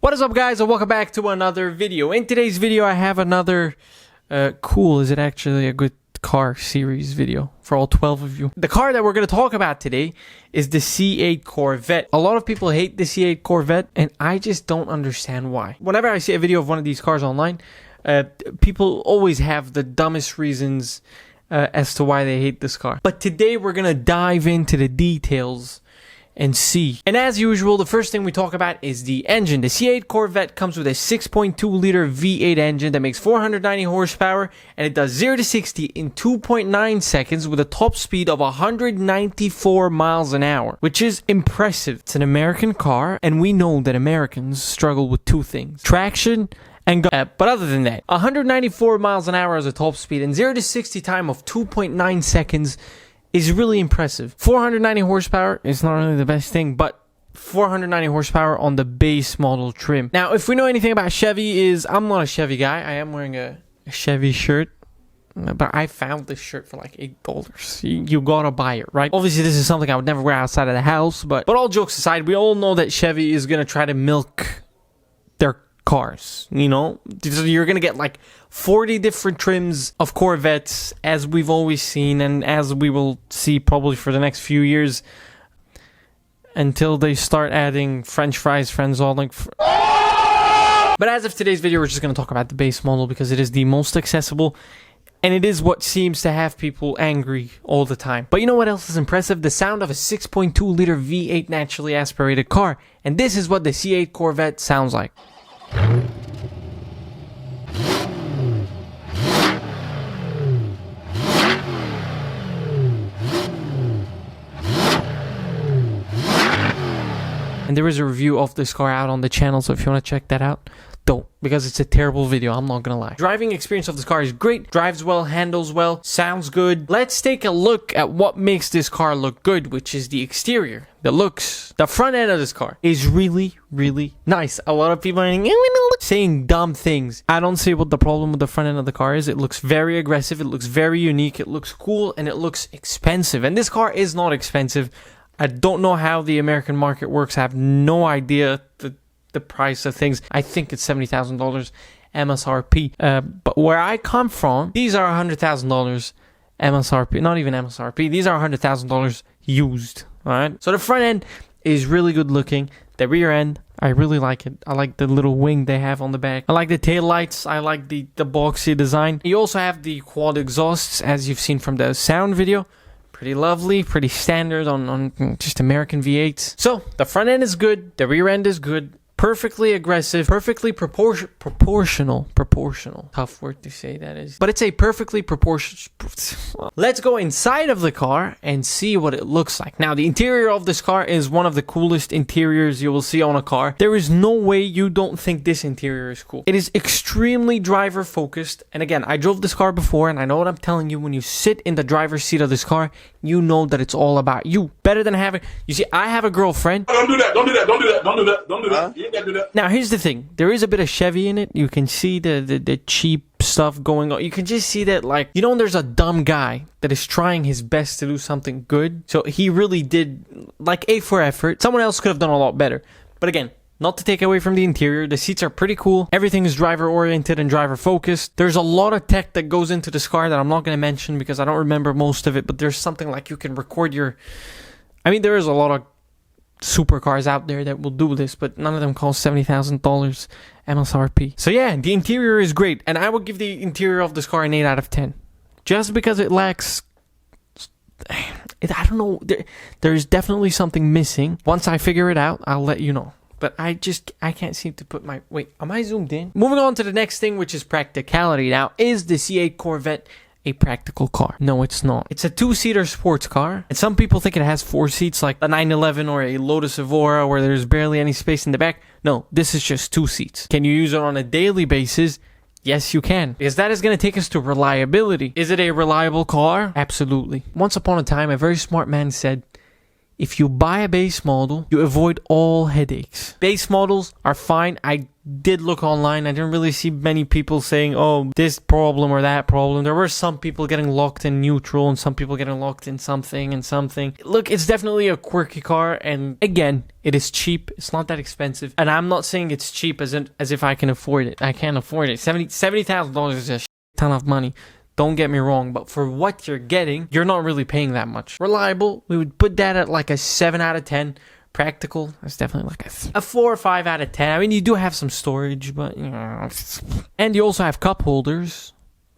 What is up, guys, and welcome back to another video. In today's video I have another is it actually a good car series video for all 12 of you. The car that we're going to talk about today is the C8 Corvette. A lot of people hate the C8 Corvette and I just don't understand why. Whenever I see a video of one of these cars online, people always have the dumbest reasons as to why they hate this car. But today we're going to dive into the details and see. And as usual, the first thing we talk about is the engine. The C8 Corvette comes with a 6.2 liter V8 engine that makes 490 horsepower, and it does 0 to 60 in 2.9 seconds with a top speed of 194 miles an hour, which is impressive. It's an American car, and we know that Americans struggle with two things: traction and but other than that, 194 miles an hour as a top speed and 0 to 60 time of 2.9 seconds is really impressive. 490 horsepower is not really the best thing, but 490 horsepower on the base model trim. Now, if we know anything about Chevy, I'm not a Chevy guy. I am wearing a Chevy shirt, but I found this shirt for like $8. You gotta buy it, right? Obviously, this is something I would never wear outside of the house, but all jokes aside, we all know that Chevy is gonna try to milk their cars. You know, you're gonna get like 40 different trims of Corvettes, as we've always seen and as we will see probably for the next few years, until they start adding French fries, Frenzolnik. But as of today's video, we're just gonna talk about the base model because it is the most accessible and it is what seems to have people angry all the time. But you know what else is impressive? The sound of a 6.2 liter V8 naturally aspirated car. And this is what the C8 Corvette sounds like. And there is a review of this car out on the channel, so if you want to check that out, don't, because it's a terrible video, I'm not gonna lie. Driving experience of this car is great, drives well, handles well, sounds good. Let's take a look at what makes this car look good, which is the exterior, the looks. The front end of this car is really, really nice. A lot of people are saying dumb things. I don't see what the problem with the front end of the car is. It looks very aggressive, it looks very unique, it looks cool, and it looks expensive. And this car is not expensive. I don't know how the American market works. I have no idea the price of things. I think it's $70,000 MSRP. But where I come from, these are $100,000 MSRP. Not even MSRP. These are $100,000 used. All right. So the front end is really good looking. The rear end, I really like it. I like the little wing they have on the back. I like the tail lights. I like the boxy design. You also have the quad exhausts, as you've seen from the sound video. Pretty lovely, pretty standard on just American V8s. So the front end is good, the rear end is good, perfectly aggressive, perfectly proportional. Tough word to say, that is. But it's a perfectly proportional. Let's go inside of the car and see what it looks like. Now, the interior of this car is one of the coolest interiors you will see on a car. There is no way you don't think this interior is cool. It is extremely driver focused. And again, I drove this car before and I know what I'm telling you. When you sit in the driver's seat of this car, you know that it's all about you. Better than having, you see, I have a girlfriend. Don't do that. Now, here's the thing. There is a bit of Chevy in it. You can see the cheap stuff going on. You can just see that, like, you know, there's a dumb guy that is trying his best to do something good. So he really did, like, A for effort. Someone else could have done a lot better. But again, not to take away from the interior, the seats are pretty cool. Everything is driver-oriented and driver-focused. There's a lot of tech that goes into this car that I'm not going to mention because I don't remember most of it, but there's something like you can record your... I mean, there is a lot of supercars out there that will do this, but none of them cost $70,000 MSRP. So yeah, the interior is great, and I would give the interior of this car an 8 out of 10. Just because it lacks... I don't know. There's definitely something missing. Once I figure it out, I'll let you know. But I can't seem to put my... Wait, am I zoomed in? Moving on to the next thing, which is practicality. Now, is the C8 Corvette a practical car? No, it's not. It's a two-seater sports car. And some people think it has 4 seats like a 911 or a Lotus Evora where there's barely any space in the back. No, this is just 2 seats. Can you use it on a daily basis? Yes, you can. Because that is going to take us to reliability. Is it a reliable car? Absolutely. Once upon a time, a very smart man said, if you buy a base model, you avoid all headaches. Base models are fine. I did look online. I didn't really see many people saying, oh, this problem or that problem. There were some people getting locked in neutral and some people getting locked in something and something. Look, it's definitely a quirky car, and again, it is cheap. It's not that expensive, and I'm not saying it's cheap as if I can afford it. I can't afford it. $70,000 is a ton of money. Don't get me wrong, but for what you're getting, you're not really paying that much. Reliable, we would put that at like a 7 out of 10. Practical, that's definitely like a 4 or 5 out of 10. I mean, you do have some storage, but you know. And you also have cup holders,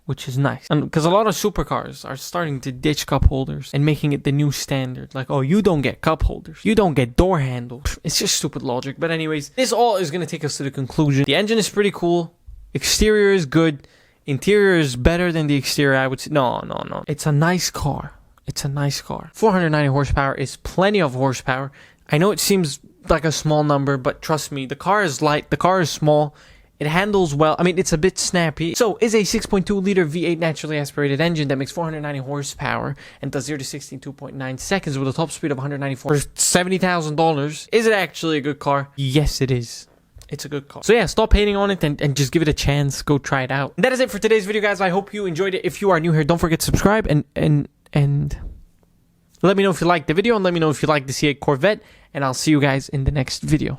which is nice. And because a lot of supercars are starting to ditch cup holders and making it the new standard. Like, oh, you don't get cup holders. You don't get door handles. It's just stupid logic. But anyways, this all is going to take us to the conclusion. The engine is pretty cool. Exterior is good. Interior is better than the exterior, I would say. No. It's a nice car. It's a nice car. 490 horsepower is plenty of horsepower. I know it seems like a small number, but trust me, the car is light. The car is small. It handles well. I mean, it's a bit snappy. So, is a 6.2 liter V8 naturally aspirated engine that makes 490 horsepower and does 0 to 60 in 2.9 seconds with a top speed of 194 for $70,000. Is it actually a good car? Yes, it is. It's a good car. So yeah, stop hating on it and just give it a chance. Go try it out. And that is it for today's video, guys. I hope you enjoyed it. If you are new here, don't forget to subscribe and let me know if you liked the video and let me know if you'd like to see a Corvette. And I'll see you guys in the next video.